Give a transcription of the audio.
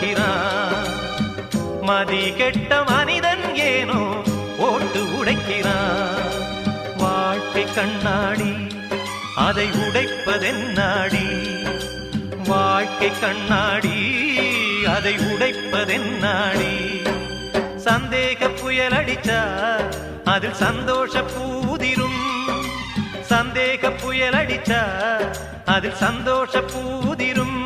துவைக்கிறான். மதி கெட்ட மனிதன் ஏனோ ஓட்டு உடைக்கிறான். வாழ்க்கை கண்ணாடி அதை உடைப்பதென்னாடி? வாழ்க்கை கண்ணாடி அதை உடைப்பதென்னாடி? சந்தேக புயல் அடிச்சா அதில் சந்தோஷ பூதிரும். சந்தேக புயல் அடிச்சா அதில் சந்தோஷ பூதிரும்.